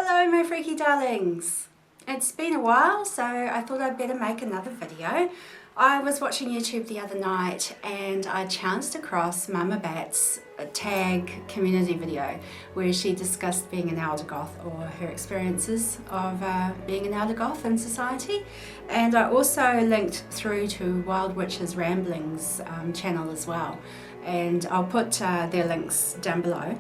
Hello my freaky darlings! It's been a while, so I thought I'd better make another video. I was watching YouTube the other night and I chanced across Mama Bat's tag community video where she discussed being an Elder Goth, or her experiences of being an Elder Goth in society. And I also linked through to Wyldwich's Ramblings channel as well, and I'll put their links down below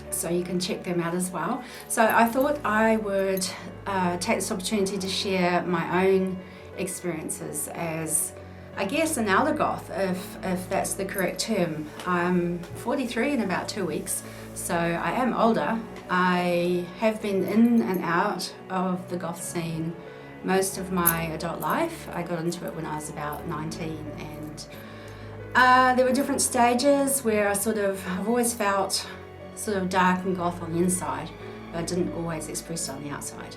so you can check them out as well. So I thought I would take this opportunity to share my own experiences as, I guess, an Elder Goth, if that's the correct term. I'm 43 in about 2 weeks, so I am older. I have been in and out of the goth scene most of my adult life. I got into it when I was about 19, and there were different stages where I've always felt sort of dark and goth on the inside, but I didn't always express it on the outside.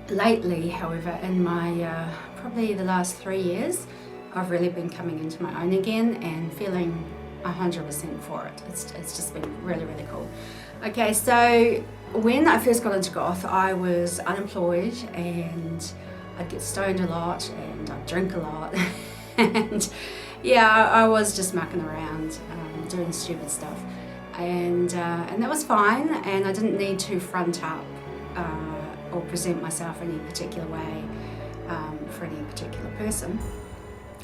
Lately, however, in my probably the last 3 years, I've really been coming into my own again and feeling 100% for it. It's just been really, really cool. Okay, so when I first got into goth, I was unemployed and I'd get stoned a lot and I'd drink a lot and yeah, I was just mucking around, doing stupid stuff. And that was fine, and I didn't need to front up or present myself any particular way for any particular person.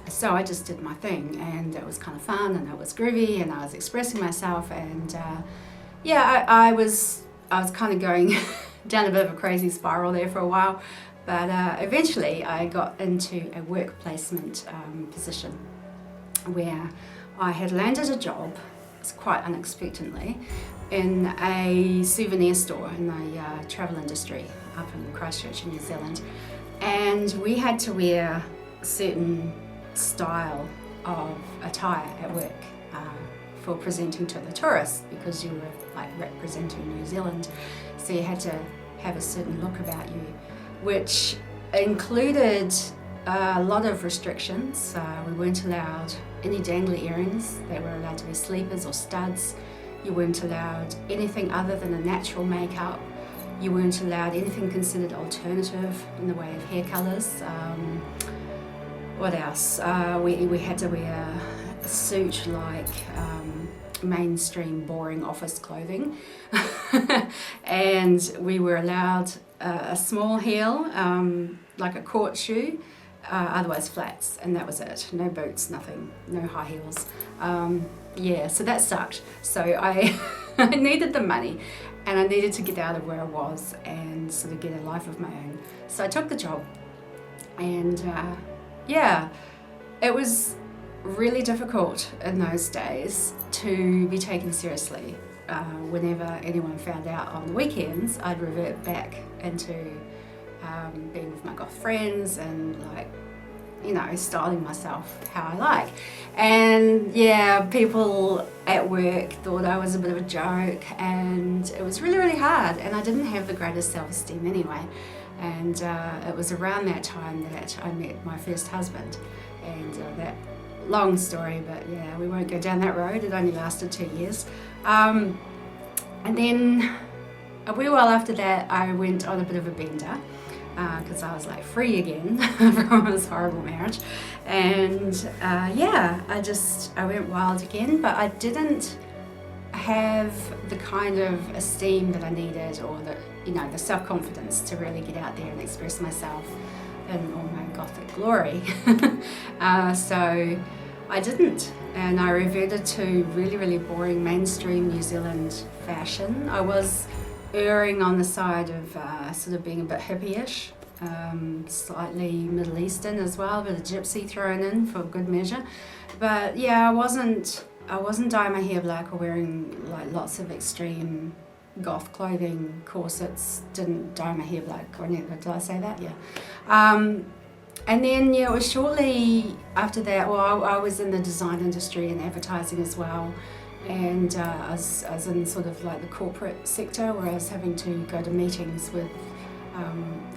So I just did my thing, and it was kind of fun, and it was groovy, and I was expressing myself, and yeah, I was kind of going down a bit of a crazy spiral there for a while, but eventually I got into a work placement position where I had landed a job quite unexpectedly in a souvenir store in the travel industry up in Christchurch in New Zealand, and we had to wear a certain style of attire at work for presenting to the tourists, because you were like representing New Zealand, so you had to have a certain look about you, which included a lot of restrictions. We weren't allowed any dangly earrings. They were allowed to be sleepers or studs. You weren't allowed anything other than a natural makeup. You weren't allowed anything considered alternative in the way of hair colours. What else? We had to wear a suit like mainstream boring office clothing and we were allowed a small heel, like a court shoe, otherwise flats, and that was it. No boots, nothing, no high heels. Yeah, so that sucked. So I needed the money, and I needed to get out of where I was and sort of get a life of my own. So I took the job, and yeah, it was really difficult in those days to be taken seriously. Whenever anyone found out on the weekends, I'd revert back into being with my goth friends and, like, you know, styling myself how I like. And yeah, people at work thought I was a bit of a joke, and it was really, really hard, and I didn't have the greatest self-esteem anyway. And it was around that time that I met my first husband, and that long story, but yeah, we won't go down that road. It only lasted 2 years. And then a wee while after that, I went on a bit of a bender, because I was like free again from this horrible marriage, and yeah, I went wild again, but I didn't have the kind of esteem that I needed, or the, you know, the self-confidence to really get out there and express myself in all my gothic glory. So I didn't, and I reverted to really, really boring mainstream New Zealand fashion. I was erring on the side of sort of being a bit hippie-ish, slightly Middle Eastern as well, a bit of gypsy thrown in for good measure. But yeah, I wasn't dyeing my hair black or wearing like lots of extreme goth clothing, corsets. Didn't dye my hair black or anything. Did I say that? Yeah. And then yeah, it was shortly after that. Well, I was in the design industry and advertising as well. And I was in sort of like the corporate sector, where I was having to go to meetings with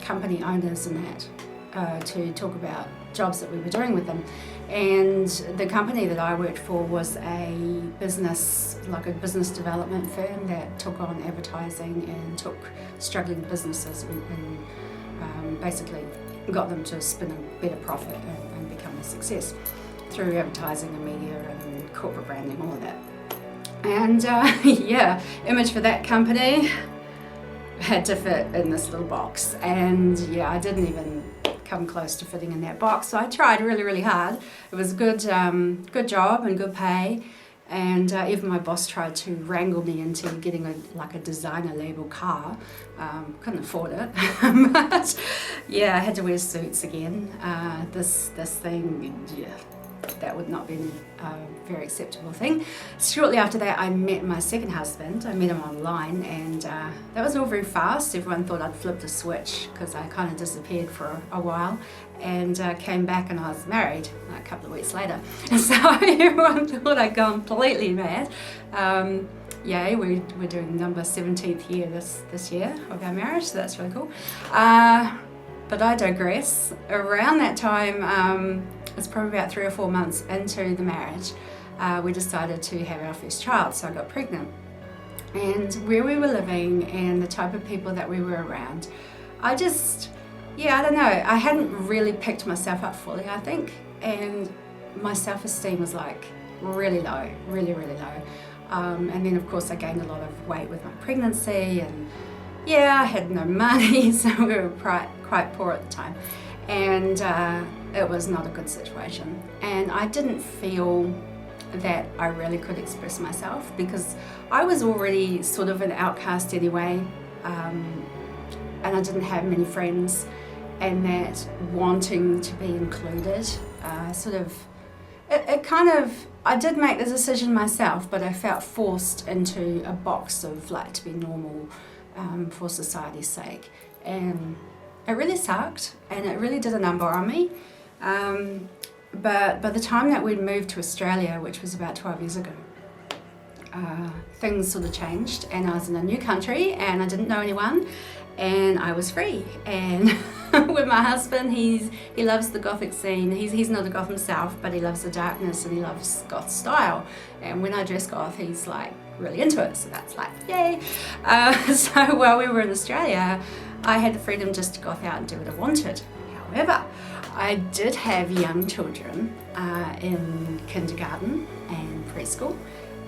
company owners and that. to talk about jobs that we were doing with them. And the company that I worked for was a business development firm that took on advertising and took struggling businesses and basically got them to spin a better profit and become a success through advertising and media and corporate branding, all of that. And image for that company had to fit in this little box, and I didn't even come close to fitting in that box. So I tried really, really hard. It was a good job and good pay, and even my boss tried to wrangle me into getting a designer label car. Couldn't afford it, but I had to wear suits again. This thing, that would not be a very acceptable thing. Shortly after that, I met my second husband. I met him online, and that was all very fast. Everyone thought I'd flipped a switch because I kind of disappeared for a while, and came back and I was married a couple of weeks later. So everyone thought I'd gone completely mad. We're doing number 17th year this year of our marriage, so that's really cool. But I digress. Around that time, it's probably about 3 or 4 months into the marriage, we decided to have our first child, so I got pregnant. And where we were living and the type of people that we were around, I don't know, I hadn't really picked myself up fully, I think, and my self-esteem was like really low, really, really low. And then of course I gained a lot of weight with my pregnancy, and I had no money, so we were quite poor at the time. And it was not a good situation, and I didn't feel that I really could express myself because I was already sort of an outcast anyway, and I didn't have many friends, and that wanting to be included I did make the decision myself, but I felt forced into a box of to be normal for society's sake, and it really sucked, and it really did a number on me. But by the time that we'd moved to Australia, which was about 12 years ago, things sort of changed, and I was in a new country, and I didn't know anyone, and I was free. And with my husband, he loves the gothic scene. He's not a goth himself, but he loves the darkness and he loves goth style. And when I dress goth, he's really into it, so that's yay. So while we were in Australia, I had the freedom just to go out and do what I wanted. However, I did have young children in kindergarten and preschool,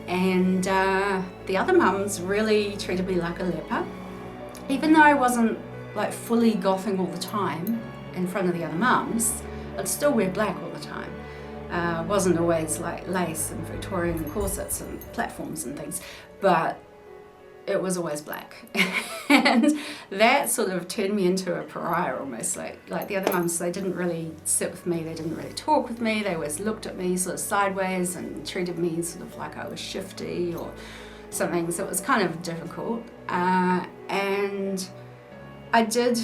and the other mums really treated me like a leper. Even though I wasn't fully gothing all the time in front of the other mums, I'd still wear black all the time. Wasn't always lace and Victorian corsets and platforms and things, but it was always black. And that sort of turned me into a pariah almost. Like the other mums, they didn't really sit with me, they didn't really talk with me, they always looked at me sort of sideways and treated me sort of like I was shifty or something, so it was kind of difficult. And I did,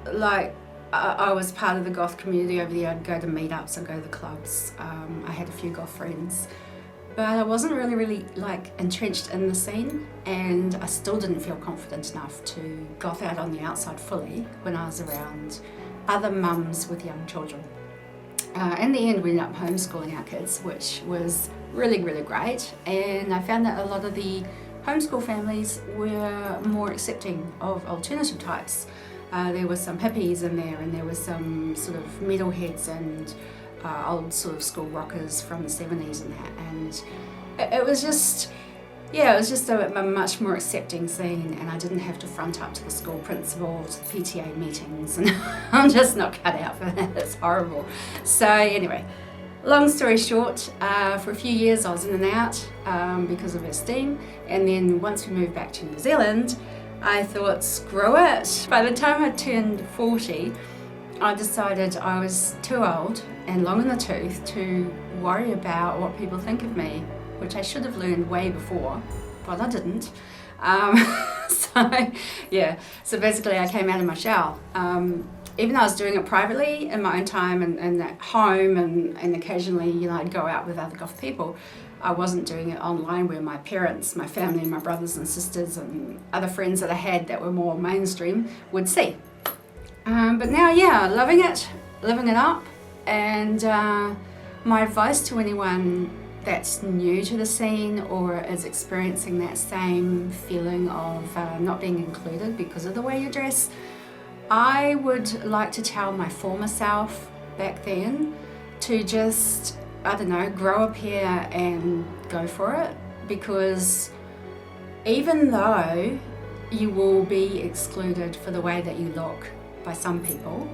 I was part of the goth community over there. I'd go to meetups, I'd go to the clubs, I had a few goth friends. But I wasn't really entrenched in the scene, and I still didn't feel confident enough to goth out on the outside fully when I was around other mums with young children. In the end, we ended up homeschooling our kids, which was really, really great, and I found that a lot of the homeschool families were more accepting of alternative types. There were some hippies in there, and there were some sort of metalheads and old sort of school rockers from the 70s and that, and it was just a much more accepting scene, and I didn't have to front up to the school principal, to the PTA meetings, and I'm just not cut out for that. It's horrible. So anyway, long story short, for a few years I was in and out because of esteem, and then once we moved back to New Zealand, I thought, screw it. By the time I turned 40, I decided I was too old and long in the tooth to worry about what people think of me, which I should have learned way before, but I didn't. So basically I came out of my shell. Even though I was doing it privately in my own time and at home, and occasionally, I'd go out with other goth people, I wasn't doing it online where my parents, my family, my brothers and sisters and other friends that I had that were more mainstream would see. But now, yeah, loving it, living it up. And my advice to anyone that's new to the scene or is experiencing that same feeling of not being included because of the way you dress, I would like to tell my former self back then to just, I don't know, grow a pair and go for it, because even though you will be excluded for the way that you look by some people,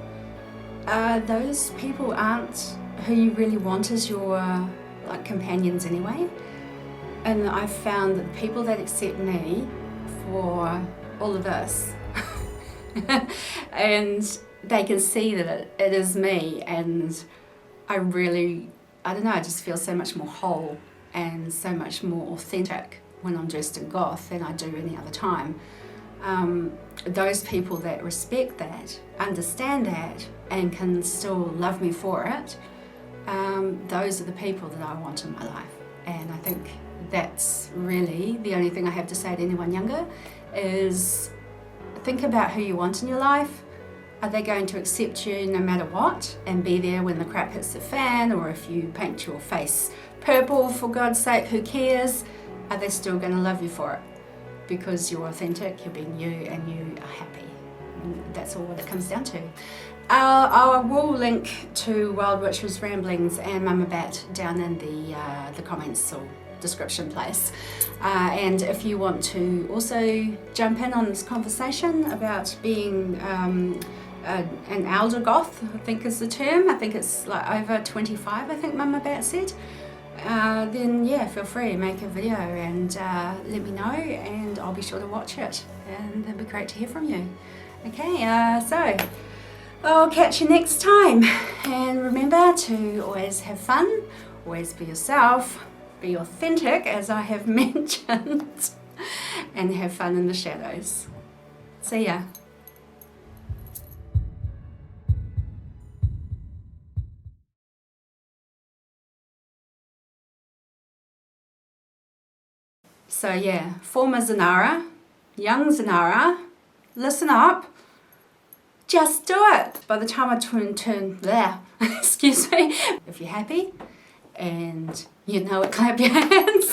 those people aren't who you really want as your companions anyway. And I've found that the people that accept me for all of this and they can see that it is me, and I really, I don't know, I just feel so much more whole and so much more authentic when I'm dressed in goth than I do any other time. Those people that respect that, understand that, and can still love me for it, those are the people that I want in my life. And I think that's really the only thing I have to say to anyone younger is think about who you want in your life. Are they going to accept you no matter what and be there when the crap hits the fan, or if you paint your face purple, for God's sake, who cares? Are they still going to love you for it? Because you're authentic, you're being you, and you are happy. And that's all what it comes down to. I will link to Wyldwich's ramblings and Mama Bat down in the comments or description place. And if you want to also jump in on this conversation about being an Elder Goth, I think is the term. I think it's like over 25, I think Mama Bat said. Then yeah, feel free, make a video and let me know, and I'll be sure to watch it, and it'd be great to hear from you. Okay, so I'll catch you next time, and remember to always have fun, always be yourself, be authentic as I have mentioned, and have fun in the shadows. See ya. So yeah, former Xynarah, young Xynarah, listen up, just do it. By the time I turn there, excuse me, if you're happy and you know it, clap your hands.